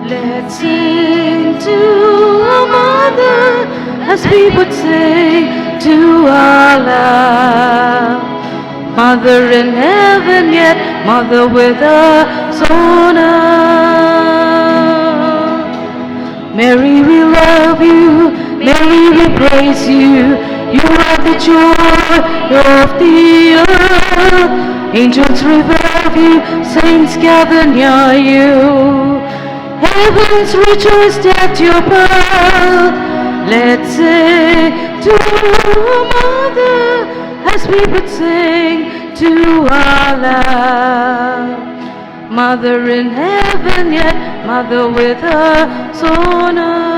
Let's sing to our mother as we would sing to our love. Mother in heaven, yet mother with us on earth. Mary, we love you. Mary, we praise you. You are the joy of the earth. Angels revive you. Saints gather near you. Heavens rejoiced at your birth. Let's sing to our mother as we would sing to our love. Mother in heaven, yet mother with us on earth.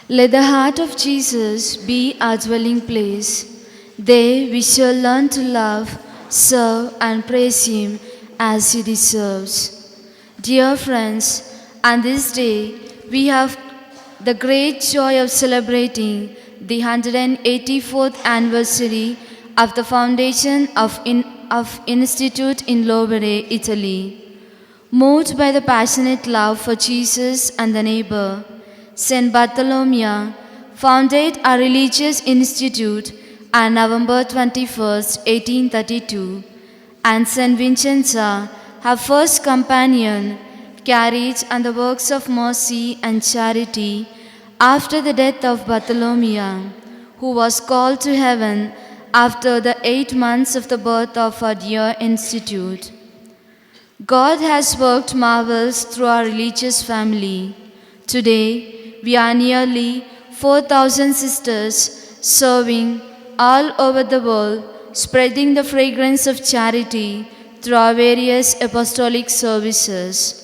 Let the heart of Jesus be our dwelling place. There we shall learn to love, serve, and praise Him as He deserves. Dear friends, on this day we have the great joy of celebrating the 184th anniversary of the foundation of Institute in Lovere, Italy. Moved by the passionate love for Jesus and the neighbor, Saint Bartholomew founded a religious institute on November 21st, 1832, and Saint Vincenza, her first companion, carried on the works of mercy and charity after the death of Bartholomew, who was called to heaven after the 8 months of the birth of our dear institute. God has worked marvels through our religious family. Today, we are nearly 4,000 sisters serving all over the world, spreading the fragrance of charity through our various apostolic services.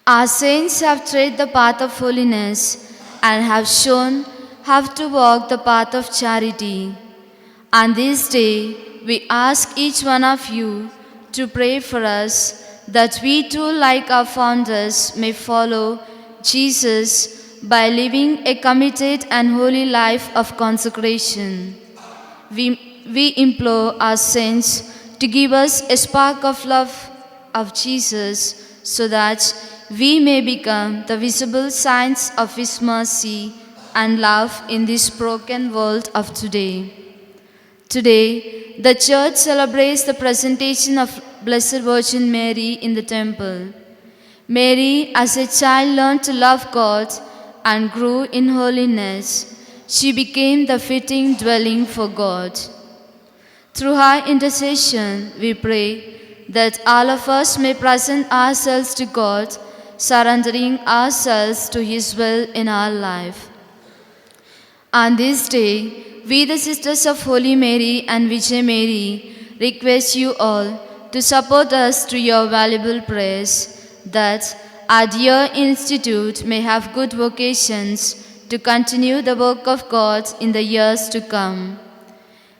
Our saints have tread the path of holiness and have shown how to walk the path of charity. On this day, we ask each one of you to pray for us that we too, like our founders, may follow Jesus by living a committed and holy life of consecration. We implore our saints to give us a spark of love of Jesus so that we may become the visible signs of His mercy and love in this broken world of today. Today, the Church celebrates the presentation of Blessed Virgin Mary in the temple. Mary, as a child, learned to love God and grew in holiness. She became the fitting dwelling for God. Through her intercession, we pray that all of us may present ourselves to God, surrendering ourselves to His will in our life. On this day, we, the Sisters of Holy Mary and Vijay Mary, request you all to support us through your valuable prayers, that our dear institute may have good vocations to continue the work of God in the years to come.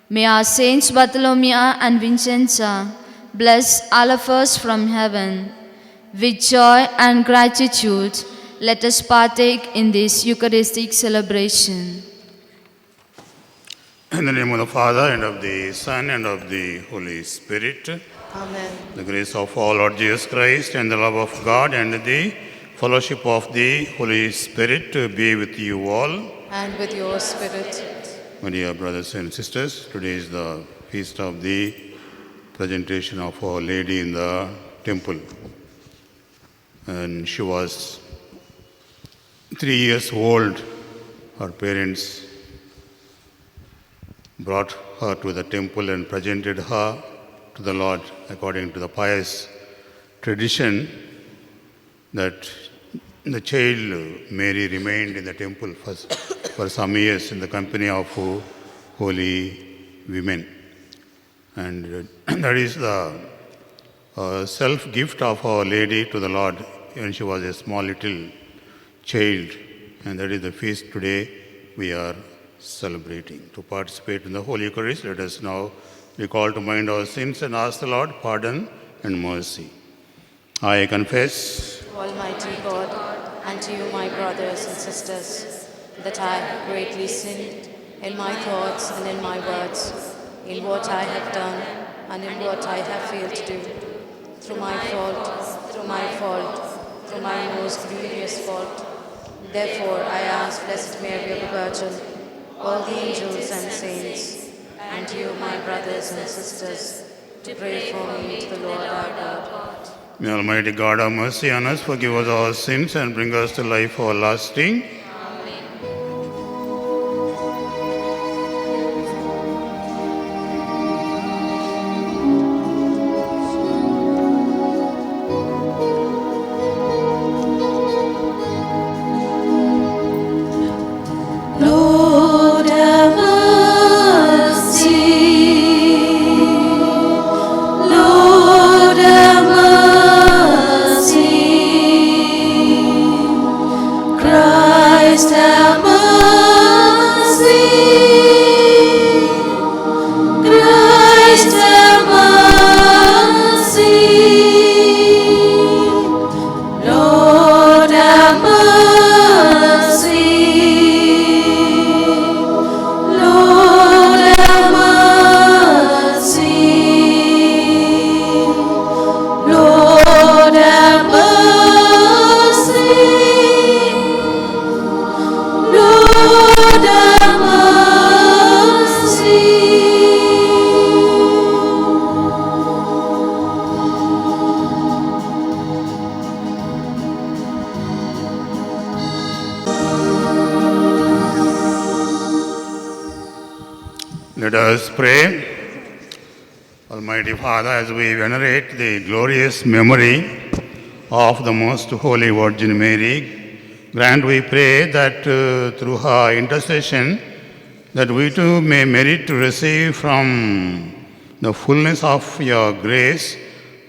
May our saints Bartholomew and Vincenza bless all of us from heaven. With joy and gratitude, let us partake in this Eucharistic celebration. In the name of the Father, and of the Son, and of the Holy Spirit. Amen. The grace of our Lord Jesus Christ, and the love of God, and the fellowship of the Holy Spirit be with you all. And with your spirit. My dear brothers and sisters, today is the feast of the presentation of Our Lady in the temple. And she was 3 years old. Her parents brought her to the temple and presented her to the Lord according to the pious tradition that the child Mary remained in the temple for some years in the company of holy women. And that is the self-gift of Our Lady to the Lord when she was a small little child. And that is the feast today we are celebrating. To participate in the Holy Eucharist, let us now recall to mind our sins and ask the Lord pardon and mercy. I confess, Almighty God, and to you, my brothers and sisters, that I have greatly sinned in my thoughts and in my words, in what I have done and in what I have failed to do, through my most grievous fault. Therefore, I ask Blessed Mary, the Virgin, all the angels and saints, and you, my brothers and sisters, to pray for me to the Lord our God. may Almighty God have mercy on us, forgive us our sins, and bring us to life everlasting. Lord have mercy, Lord have mercy, Christ have mercy, Christ have mercy, Lord have mercy. Lord have mercy, Lord have mercy, Lord have mercy. Let us pray. Almighty Father, as we venerate the glorious memory of the Most Holy Virgin Mary, grant, we pray, that through her intercession, that we too may merit to receive from the fullness of your grace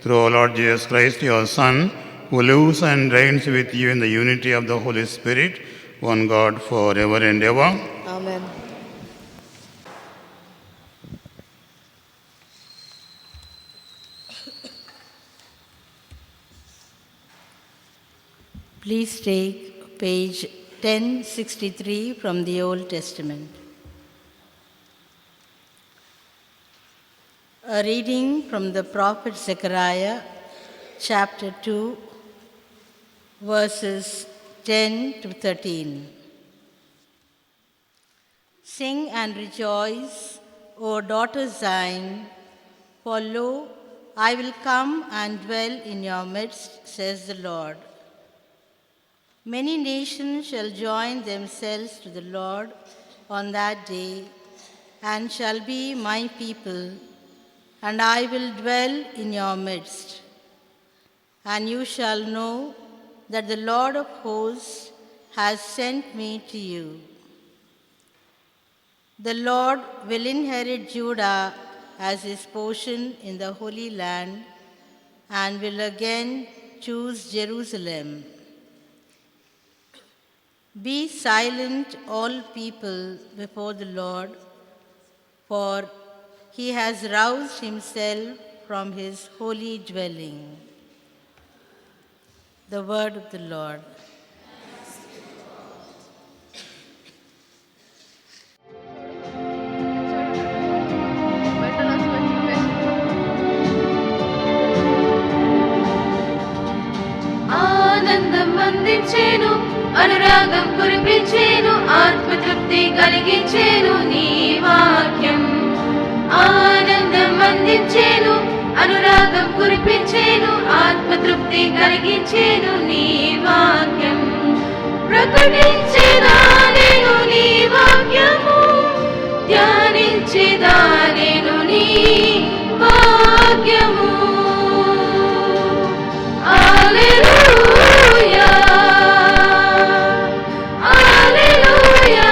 through our Lord Jesus Christ, your Son, who lives and reigns with you in the unity of the Holy Spirit, one God, forever and ever. Amen. Please take page 1063 from the Old Testament. A reading from the prophet Zechariah, chapter 2, verses 10 to 13. Sing and rejoice, O daughter Zion, for lo, I will come and dwell in your midst, says the Lord. Many nations shall join themselves to the Lord on that day, and shall be my people, and I will dwell in your midst. And you shall know that the Lord of hosts has sent me to you. The Lord will inherit Judah as his portion in the Holy Land, and will again choose Jerusalem. Be silent, all people, before the Lord, for he has roused himself from his holy dwelling. The word of the Lord. ఆనందం అందించేను, అనురాగం కురిపించేను, ఆత్మతృప్తి కలిగించేను నీ వాక్యం. ఆనందం అందించేను, అనురాగం కురిపించేను, ఆత్మతృప్తి కలిగించేను నీ వాక్యం. ప్రకటించేదా నేను నీ వాక్యము, ధ్యానించేదా నేను నీ వాక్యము. Alleluia, Alleluia,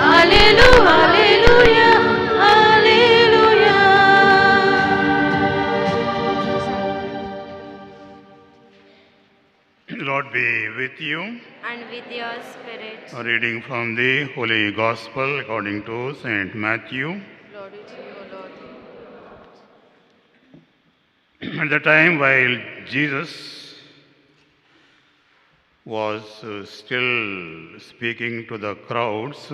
Alleluia, be with you. and with your spirit. A reading from the Holy Gospel according to Saint Matthew. Glory to you, O Lord. At the time while Jesus was still speaking to the crowds,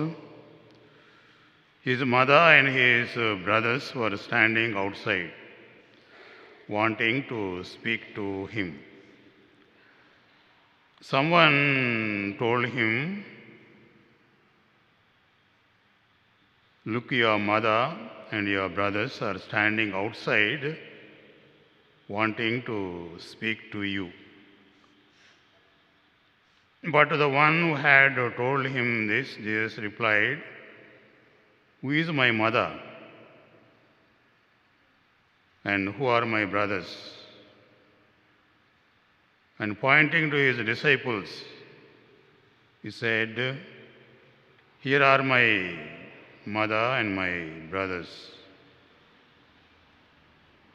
his mother and his brothers were standing outside, wanting to speak to him. Someone told him, "Look, your mother and your brothers are standing outside, wanting to speak to you." But to the one who had told him this, Jesus replied, "Who is my mother? And who are my brothers?" And pointing to his disciples, he said, "Here are my mother and my brothers.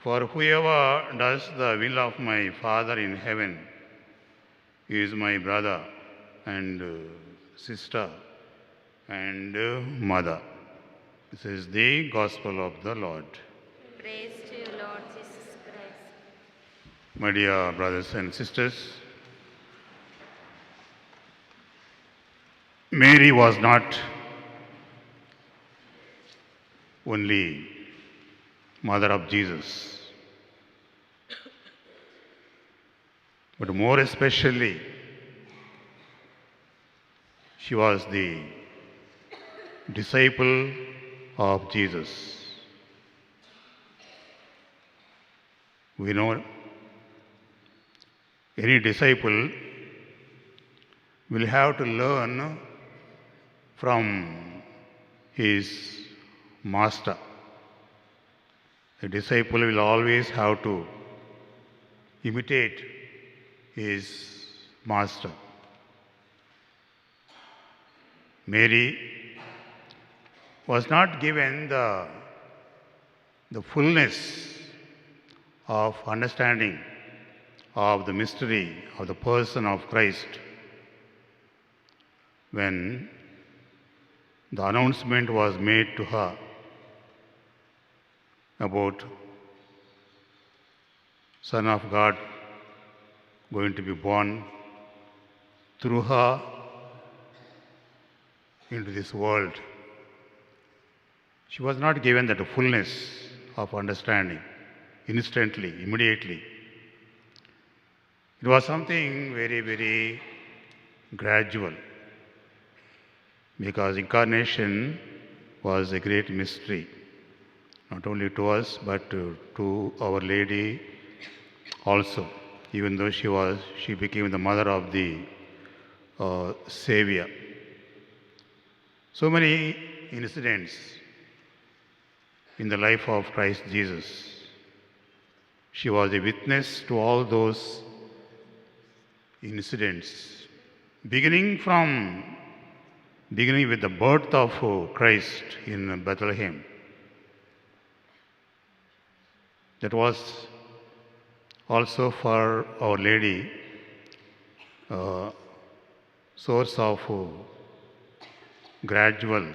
For whoever does the will of my Father in heaven is my brother and sister and mother." This is the gospel of the Lord. Praise to you, Lord Jesus Christ. My dear brothers and sisters, Mary was not only mother of Jesus, but more especially, she was the disciple of Jesus. We know any disciple will have to learn from his master. A disciple will always have to imitate his master. Mary was not given the fullness of understanding of the mystery of the person of Christ when the announcement was made to her about Son of God going to be born through her into this world. She was not given that fullness of understanding instantly, immediately. It was something very, very gradual, because incarnation was a great mystery, not only to us but to Our Lady also, even though she became the mother of the Savior. So many incidents in the life of Christ Jesus. She was a witness to all those incidents, beginning with the birth of Christ in Bethlehem. That was also for Our Lady source of gradual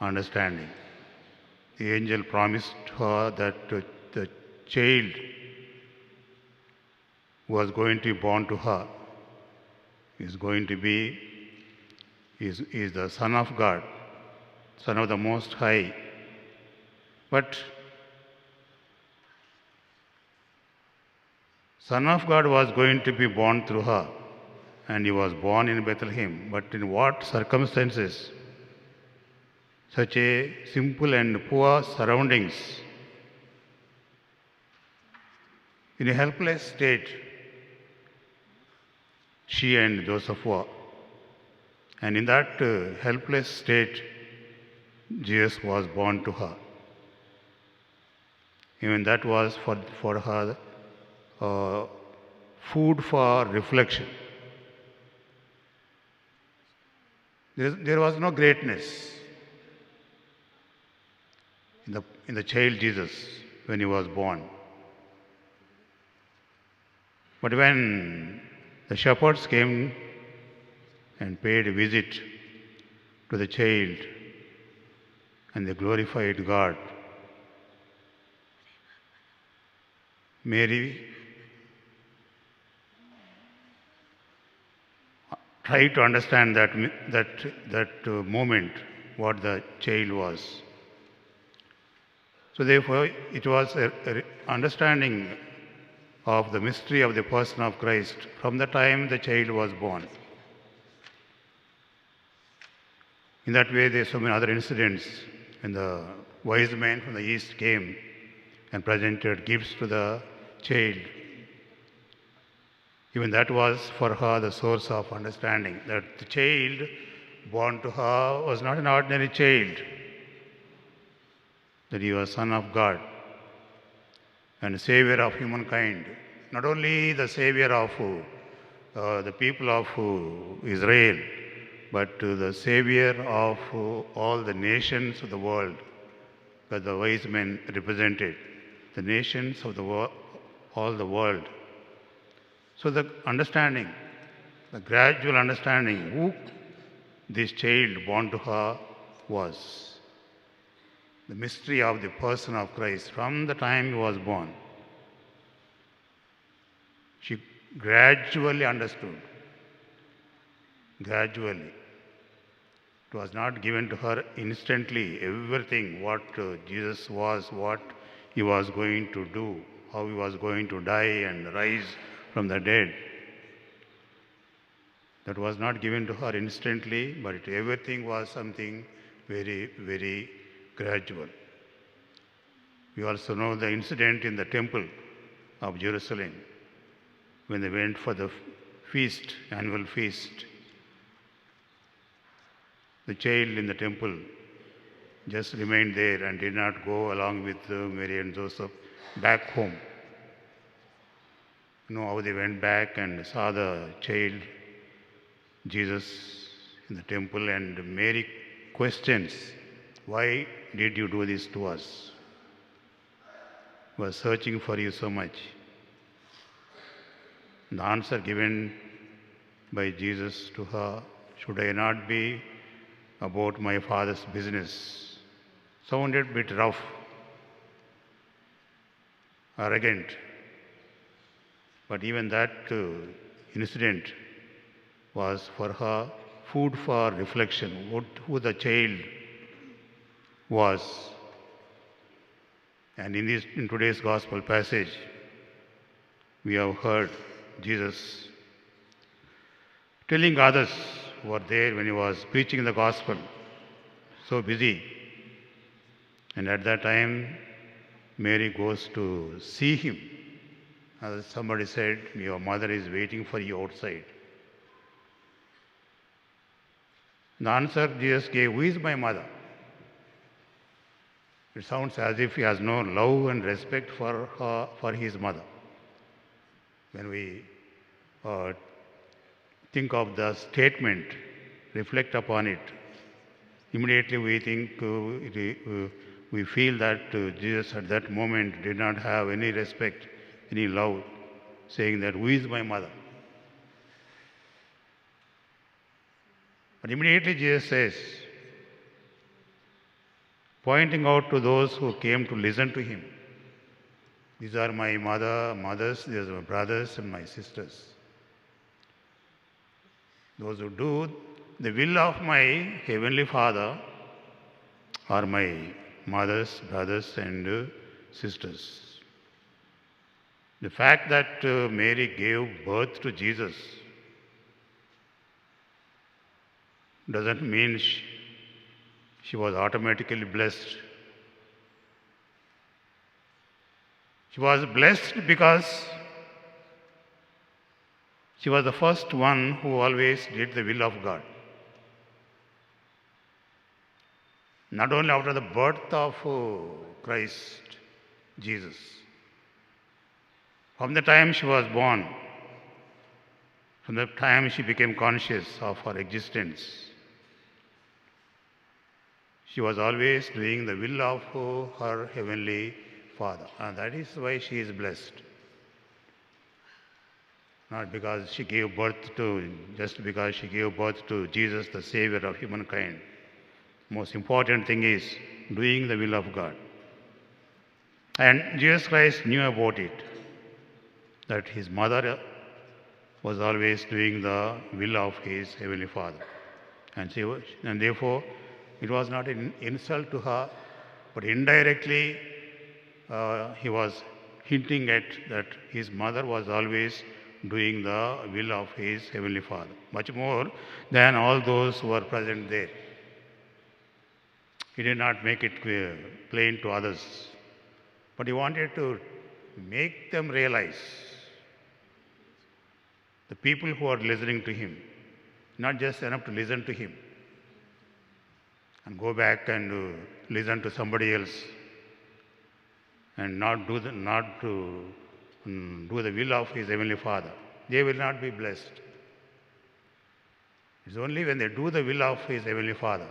understanding. The angel promised her that the child who was going to be born to her is the Son of God, Son of the Most High. But Son of God was going to be born through her, and he was born in Bethlehem. But in what circumstances? Such a simple and poor surroundings, in a helpless state, she and Joseph were. And in that helpless state, Jesus was born to her. Even that was for her food for reflection. There was no greatness in the child Jesus when he was born. But when The shepherds came and paid a visit to the child, and they glorified God. Mary tried to understand that moment, what the child was. So therefore, it was a understanding of the mystery of the person of Christ from the time the child was born. In that way, there are so many other incidents when the wise men from the east came and presented gifts to the child. Even that was for her the source of understanding, that the child born to her was not an ordinary child, that he was Son of God and Savior of humankind. Not only the Savior of the people of Israel, but the Savior of all the nations of the world, that the wise men represented, the nations of the all the world. So the understanding, the gradual understanding who this child born to her was, the mystery of the person of Christ from the time he was born. She gradually understood. Gradually. It was not given to her instantly, everything, what Jesus was, what he was going to do, how he was going to die and rise from the dead. That was not given to her instantly, but everything was something very, very gradual. We also know the incident in the temple of Jerusalem when they went for the feast, annual feast. The child in the temple just remained there and did not go along with Mary and Joseph back home. You know how they went back and saw the child, Jesus, in the temple, and Mary questions, "Why did you do this to us? We were searching for you so much." The answer given by Jesus to her, "Should I not be about my Father's business?" Sounded a bit rough, arrogant. But even that incident was for her food for reflection, who the child was. And in today's gospel passage, we have heard Jesus telling others who were there when he was preaching the gospel, so busy. And at that time, Mary goes to see him. As somebody said, "Your mother is waiting for you outside." The answer Jesus gave, "Who is my mother?" It sounds as if he has no love and respect for her, for his mother. When we think of the statement, reflect upon it, immediately we think, we feel that Jesus at that moment did not have any respect, any love, saying that, "Who is my mother?" But immediately Jesus says, pointing out to those who came to listen to him, "These are my mothers, these are my brothers and my sisters. Those who do the will of my heavenly Father are my mothers, brothers and sisters." The fact that Mary gave birth to Jesus doesn't mean she was automatically blessed. She was blessed because she was the first one who always did the will of God. Not only after the birth of Christ Jesus, from the time she was born, from the time she became conscious of her existence, she was always doing the will of her heavenly Father. And that is why she is blessed. not because she gave birth to, just because she gave birth to Jesus, the Savior of humankind. Most important thing is doing the will of God. And Jesus Christ knew about it, that his mother was always doing the will of his Heavenly Father. And therefore, it was not an insult to her, but indirectly he was hinting at that his mother was always doing the will of his Heavenly Father, much more than all those who were present there. He did not make it clear, plain to others, but he wanted to make them realize, the people who are listening to him, not just enough to listen to him and go back and listen to somebody else and not do the will of his Heavenly Father. They will not be blessed. It's only when they do the will of his Heavenly Father,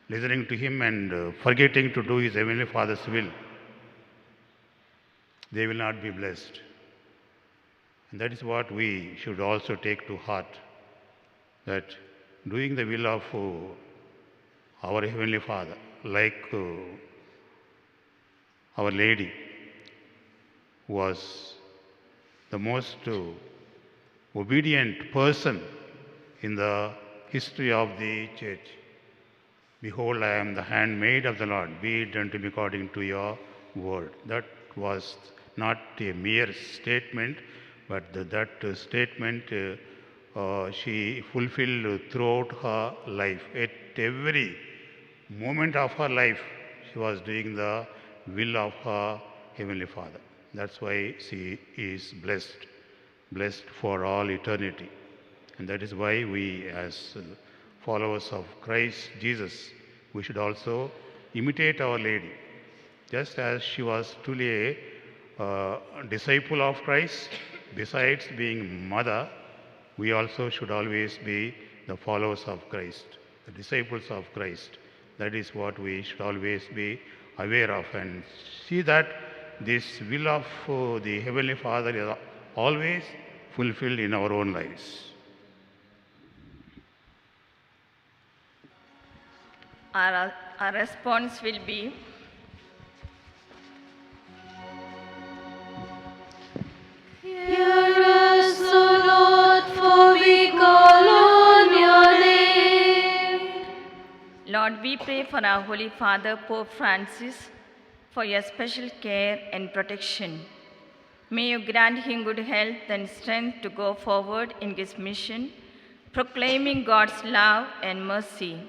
listening to him and forgetting to do his Heavenly Father's will, they will not be blessed. And that is what we should also take to heart, that doing the will of our Heavenly Father, like Our Lady was the most obedient person in the history of the church. Behold, I am the handmaid of the Lord, be it unto me according to your word. That was not a mere statement, but that statement she fulfilled throughout her life. At every moment of her life, she was doing the will of her Heavenly Father. That's why she is blessed for all eternity. And that is why we, as followers of Christ Jesus, we should also imitate Our Lady. Just as she was truly a disciple of Christ, besides being mother, we also should always be the followers of Christ, the disciples of Christ. That is what we should always be aware of, and see that this will of the Heavenly Father is always fulfilled in our own lives. Our response will be, Hear us, O Lord, for we call on your name. Lord, we pray for our Holy Father, Pope Francis, for your special care and protection. May you grant him good health and strength to go forward in his mission, proclaiming God's love and mercy.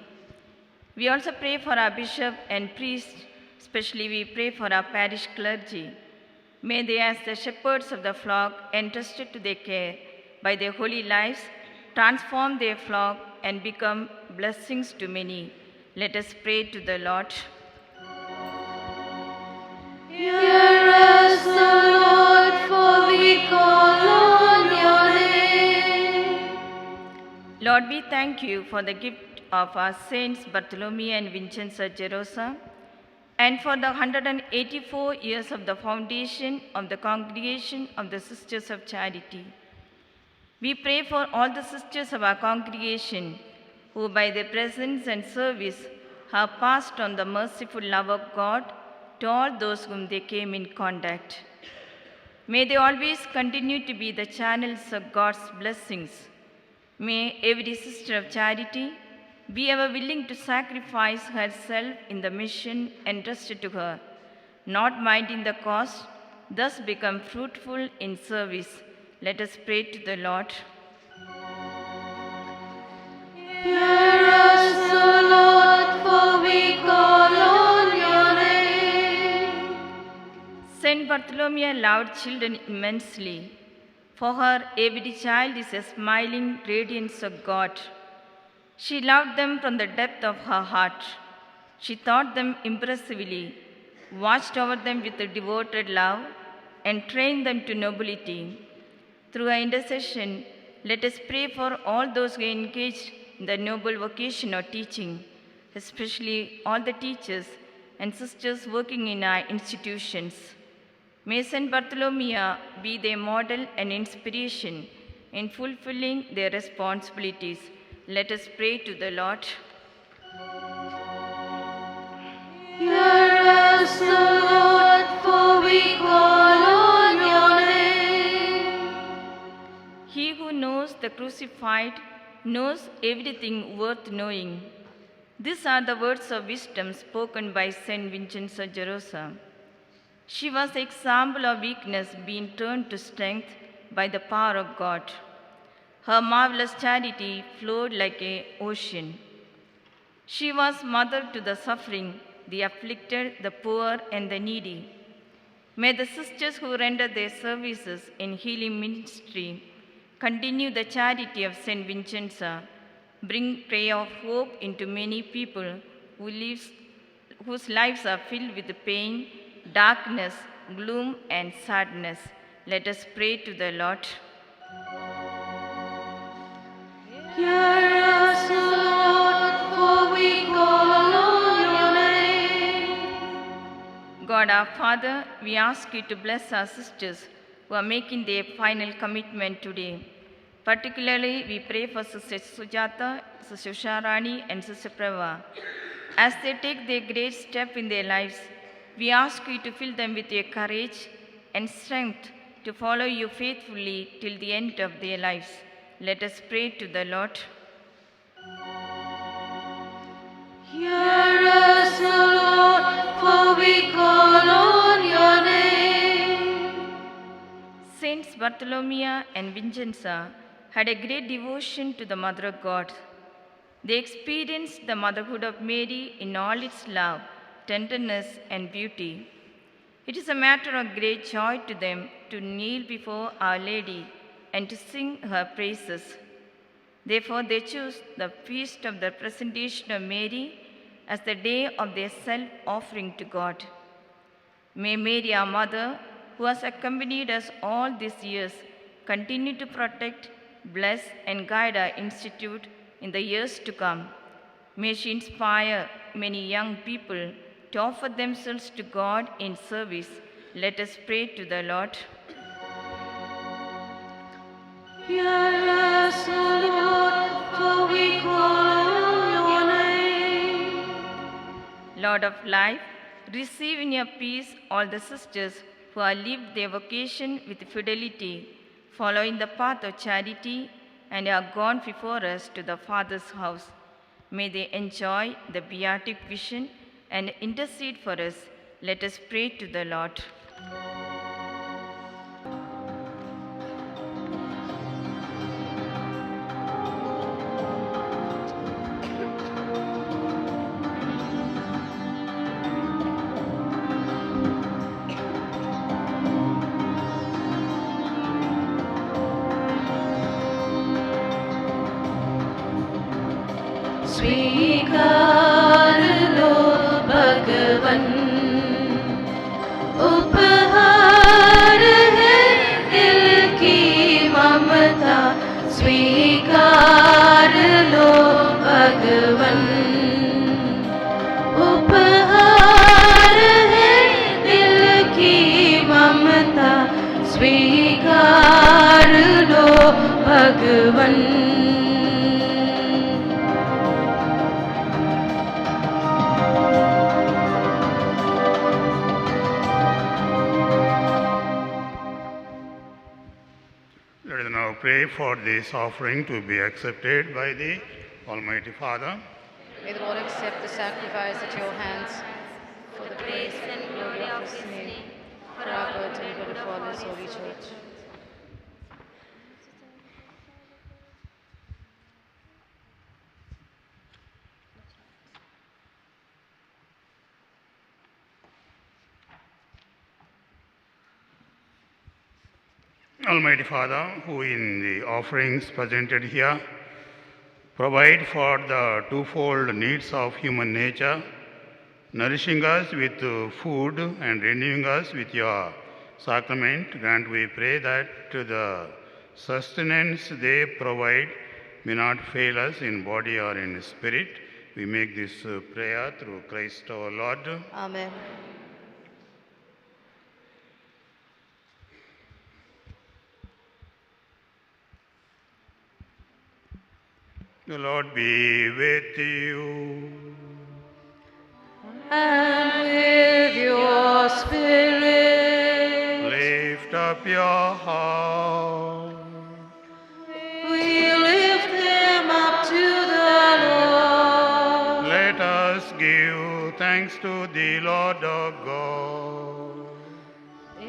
We also pray for our bishop and priests, especially we pray for our parish clergy. May they, as the shepherds of the flock entrusted to their care by their holy lives, transform their flock and become blessings to many. Let us pray to the Lord. Hear us, O Lord, for we call on your name. Lord, we thank you for the gift of our saints Bartholomew and Vincenzo Gerosa, and for the 184 years of the foundation of the Congregation of the Sisters of Charity. We pray for all the sisters of our congregation who by their presence and service have passed on the merciful love of God to all those whom they came in contact. May they always continue to be the channels of God's blessings. May every sister of charity be ever willing to sacrifice herself in the mission entrusted to her, not minding the cost, thus become fruitful in service. Let us pray to the Lord. Hear us, O Lord, for we call on your name. Saint Bartholomew loved children immensely. For her, every child is a smiling radiance of God. She loved them from the depth of her heart. She taught them impressively, watched over them with a devoted love, and trained them to nobility. Through her intercession, let us pray for all those who are engaged in the noble vocation of teaching, especially all the teachers and sisters working in our institutions. May Saint Bartholomew be their model and inspiration in fulfilling their responsibilities. Let us pray to the Lord. Hear us, O Lord, for we call on your name. He who knows the crucified knows everything worth knowing. These are the words of wisdom spoken by Saint Vincent of Jerusalem. She was the example of weakness being turned to strength by the power of God. Her marvelous charity flowed like an ocean. She was mother to the suffering, the afflicted, the poor, and the needy. May the sisters who render their services in healing ministry continue the charity of Saint Vincenza, bring ray of hope into many people whose lives are filled with pain, darkness, gloom, and sadness. Let us pray to the Lord. Hear us, O Lord, for we call on your name. God our Father, we ask you to bless our sisters who are making their final commitment today. Particularly, we pray for Sister Sujata, Sister Sharani, and Sister Prava. As they take their great step in their lives, we ask you to fill them with your courage and strength to follow you faithfully till the end of their lives. Let us pray to the Lord. Hear us, O Lord, for we call on your name. Saints Bartholomew and Vincenza had a great devotion to the Mother of God. They experienced the motherhood of Mary in all its love, tenderness, and beauty. It is a matter of great joy to them to kneel before Our Lady and to sing her praises. Therefore, they choose the feast of the presentation of Mary as the day of their self-offering to God. May Mary, our Mother, who has accompanied us all these years, continue to protect, bless, and guide our institute in the years to come. May she inspire many young people to offer themselves to God in service. Let us pray to the Lord. Hear us, O Lord, for we call on your name. Lord of life, receive in your peace all the sisters who have lived their vocation with fidelity, following the path of charity, and are gone before us to the Father's house. May they enjoy the beatific vision and intercede for us. Let us pray to the Lord. स्वीकार लो भगवन उपहार है दिल की ममता स्वीकार लो भगवन उपहार है दिल की ममता स्वीकार लो भगवन Let us now pray for this offering to be accepted by the Almighty Father. May the Lord accept the sacrifice at your hands for the praise and glory of his name, for our good and good of all his holy church. Almighty Father, who in the offerings presented here provide for the twofold needs of human nature, nourishing us with food and renewing us with your sacrament, grant, we pray, that the sustenance they provide may not fail us in body or in spirit. We make this prayer through Christ our Lord. Amen. The Lord be with you. And with your spirit, Lift up your heart. we lift them up to the Lord. Let us give thanks to the Lord our God.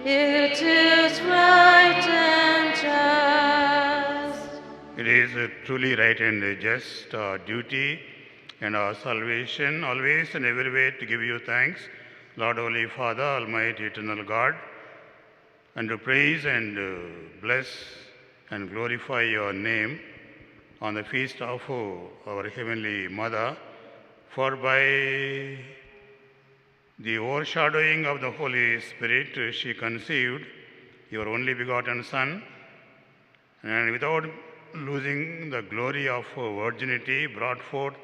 It is right and just. It is truly right and just our duty and our salvation, always and everywhere to give you thanks, Lord, Holy Father, Almighty, Eternal God, and to praise and bless and glorify your name on the feast of our Heavenly Mother, for by the overshadowing of the Holy Spirit she conceived your only begotten Son, and without losing the glory of virginity brought forth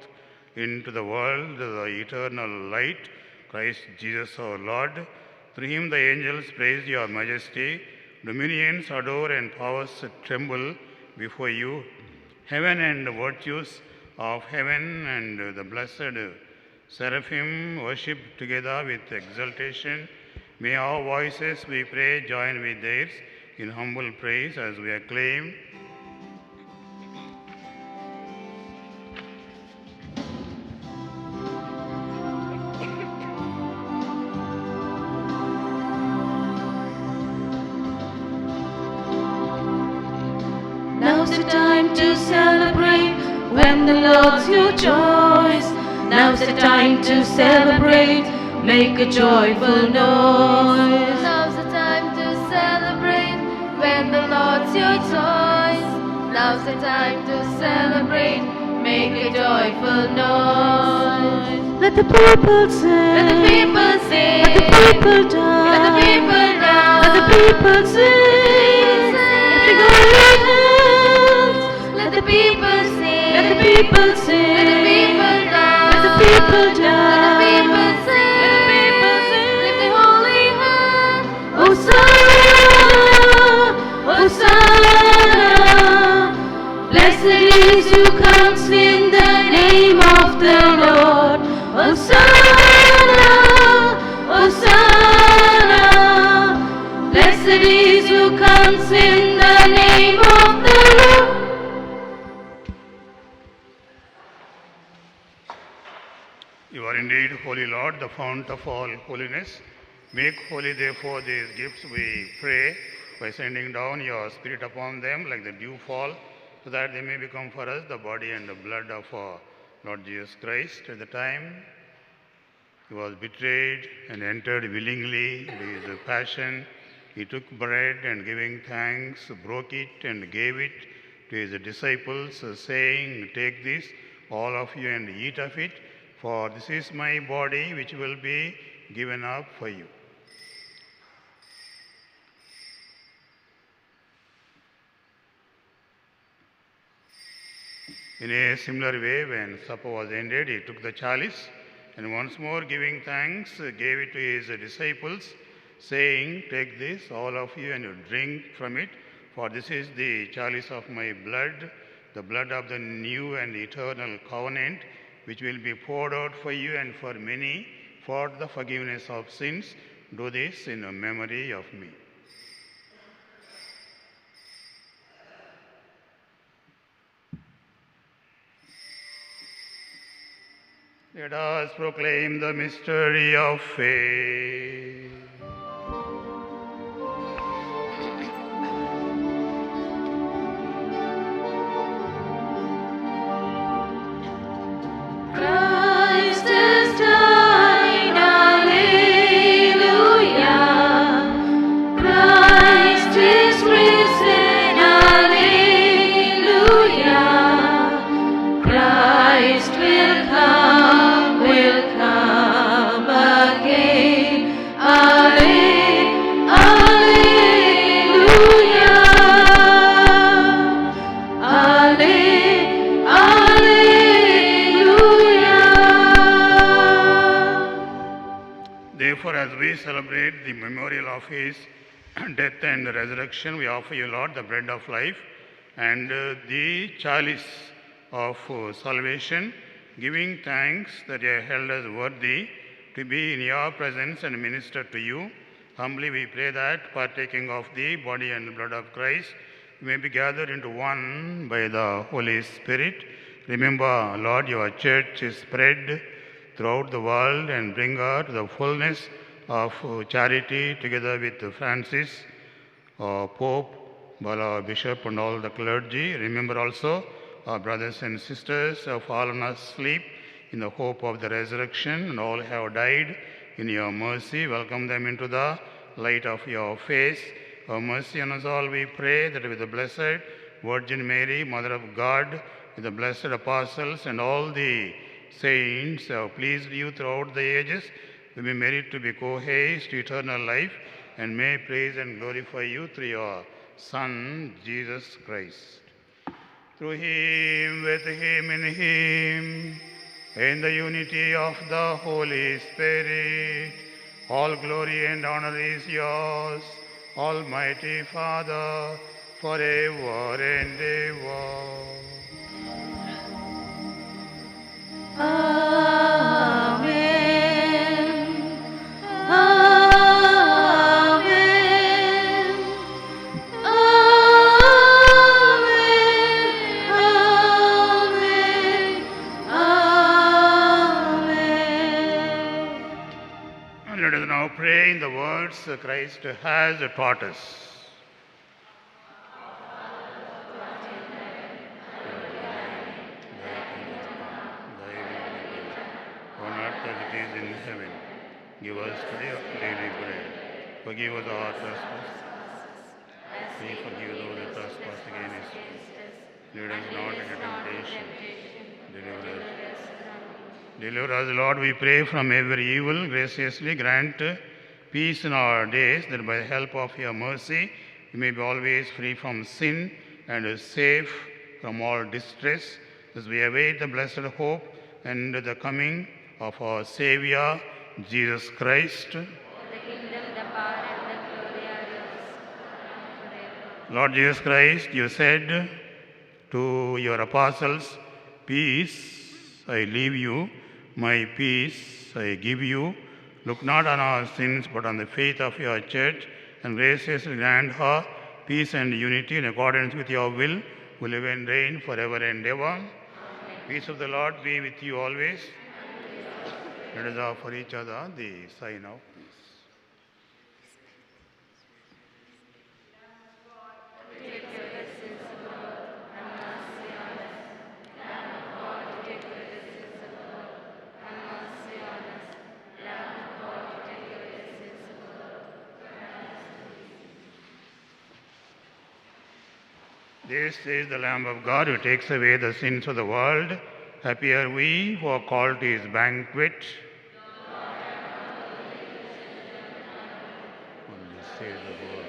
into the world the eternal light, Christ Jesus our Lord. Through him the angels praise your majesty, dominions adore and powers tremble before you. Heaven and virtues of heaven and the blessed seraphim worship together with exultation. May our voices, we pray, join with theirs in humble praise as we acclaim. Now's the time to celebrate when the Lord's your choice. Now's the time to celebrate, make a joyful noise. Now's the time to celebrate when the Lord's your choice. Now's the time to celebrate, make a joyful noise. Let the people sing, Let the people sing, let the people dance, let the people dance, let the people sing. Lift your hands. let the people sing, Let the people sing, let the people dance, let the people let the dance, people sing, let the people sing. lift the holy hand. Hosanna, Hosanna. Blessed is who comes in the name of the Lord. Hosanna, Hosanna. Blessed is who comes in the name of the Lord. You are indeed holy, Lord, the fount of all holiness. Make holy, therefore, these gifts, we pray, by sending down your Spirit upon them like the dew fall, so that they may become for us the body and the blood of our Lord Jesus Christ. At the time he was betrayed and entered willingly into his passion, he took bread and giving thanks, broke it and gave it to his disciples, saying, "Take this, all of you, and eat of it, for this is my body which will be given up for you." In a similar way, when supper was ended, he took the chalice and once more giving thanks, gave it to his disciples, saying, "Take this, all of you, and you drink from it, for this is the chalice of my blood, the blood of the new and eternal covenant, which will be poured out for you and for many for the forgiveness of sins. Do this in memory of me." Let us proclaim the mystery of faith. Christ has died, hallelujah. Christ is risen, hallelujah. Christ will come again, hallelujah. Therefore, as we celebrate the memorial of his death and resurrection, we offer you, Lord, the bread of life and the chalice of salvation, giving thanks that you have held us worthy to be in your presence and minister to you. Humbly we pray that, partaking of the body and blood of Christ, we may be gathered into one by the Holy Spirit. Remember, Lord, your church is spread throughout the world and bring her to the fullness of charity together with Francis, Pope, Bala, Bishop, and all the clergy. Remember also our brothers and sisters who have fallen asleep in the hope of the resurrection, and all have died in your mercy. Welcome them into the light of your face. Have mercy on us all, we pray, that with the Blessed Virgin Mary, Mother of God, with the blessed apostles and all the saints who have pleased you throughout the ages, we may merit to be co-heirs to eternal life, and may praise and glorify you through your Son, Jesus Christ. Through him, with him, in him, in the unity of the Holy Spirit, all glory and honor is yours, Almighty Father, forever and ever. Amen. Amen. Amen. Amen. And let us now pray in the words Christ has taught us. On earth as it is in heaven. Give us today our daily bread. Forgive us our trespasses. We forgive those who trespass against us. Lead us not into temptation. Deliver us, Lord, we pray, from every evil. Graciously grant peace in our days, that by the help of your mercy we may be always free from sin and safe from all distress, as we await the blessed hope and the coming of our Savior, Jesus Christ. The kingdom, the power, and the glory are yours, forever. Lord Jesus Christ, you said to your apostles, "Peace I leave you, my peace I give you. Look not on our sins, but on the faith of your church, and graciously grant her peace and unity in accordance with your will, who live and reign forever and ever." Amen. Peace of the Lord be with you always. Let us offer each other the sign of peace. This is the Lamb of God who takes away the sins of the world. Happy are we who are called to his banquet. Only say the word.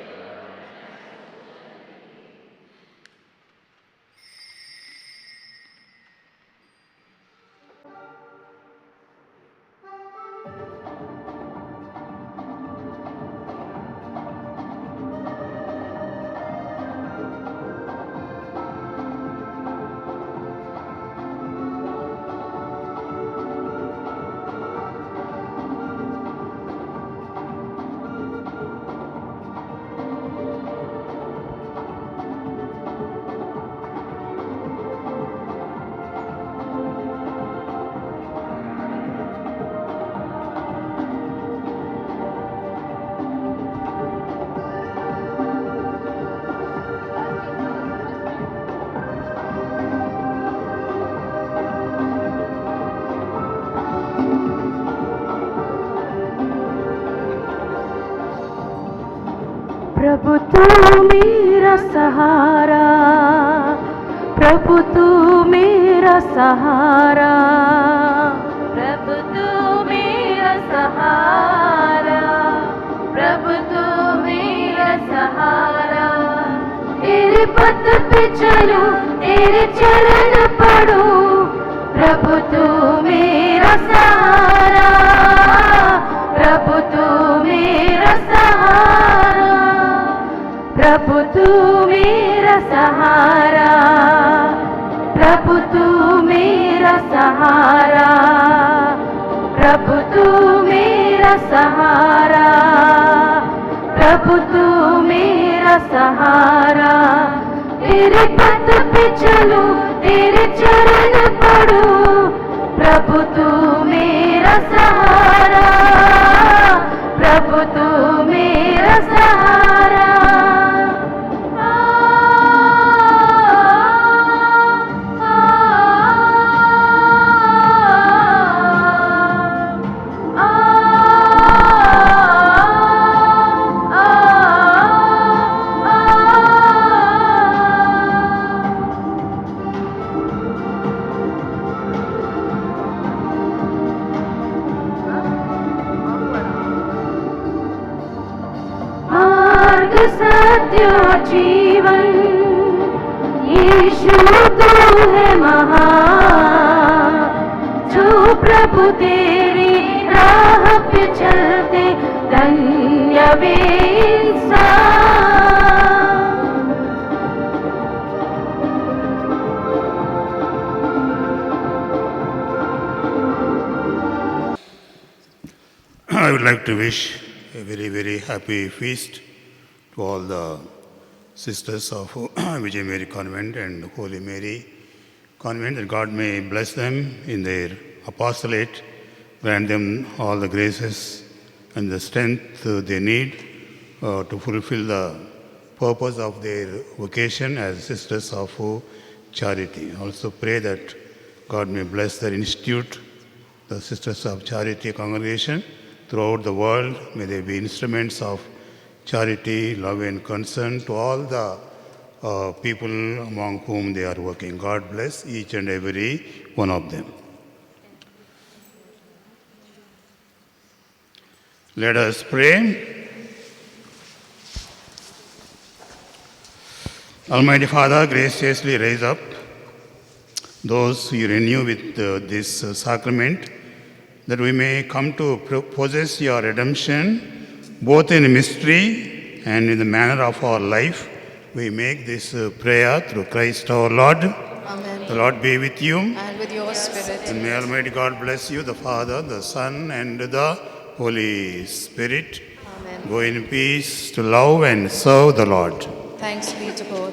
प्रभु तू मेरा सहारा, प्रभु तू मेरा सहारा, प्रभु तू मेरा सहारा, प्रभु तू मेरा सहारा। तेरे पथ पे चलूं, तेरे चरण पढ़ूं, प्रभु तू मेरा सहारा, प्रभु तू मेरा सहारा, प्रभु तू मेरा सहारा, प्रभु तू मेरा सहारा, प्रभु तू मेरा सहारा, प्रभु तू मेरा सहारा। तेरे पथ पे चलूं, तेरे चरण पढ़ूं, प्रभु तू मेरा सहारा, प्रभु तू मेरा सहारा। मार्ग सत्य और जीवन, यीशु तू है महान। जो प्रभु तेरी राह पे चलते, धन्य वे इंसान। I would like to wish a very, very happy feast to all the sisters of Vijay Mary Convent and Holy Mary Convent, that God may bless them in their apostolate, grant them all the graces and the strength they need to fulfill the purpose of their vocation as sisters of charity. Also pray that God may bless their institute, the Sisters of Charity congregation throughout the world. May they be instruments of charity, love and concern to all the people among whom they are working. God bless each and every one of them. Let us pray. Almighty Father, graciously raise up those you renew with this sacrament, that we may come to possess your redemption, both in mystery and in the manner of our life. We make this prayer through Christ our Lord. Amen. The Lord be with you. And with your spirit. And may Almighty God bless you, the Father, the Son, and the Holy Spirit. Amen. Go in peace to love and serve the Lord. Thanks be to God.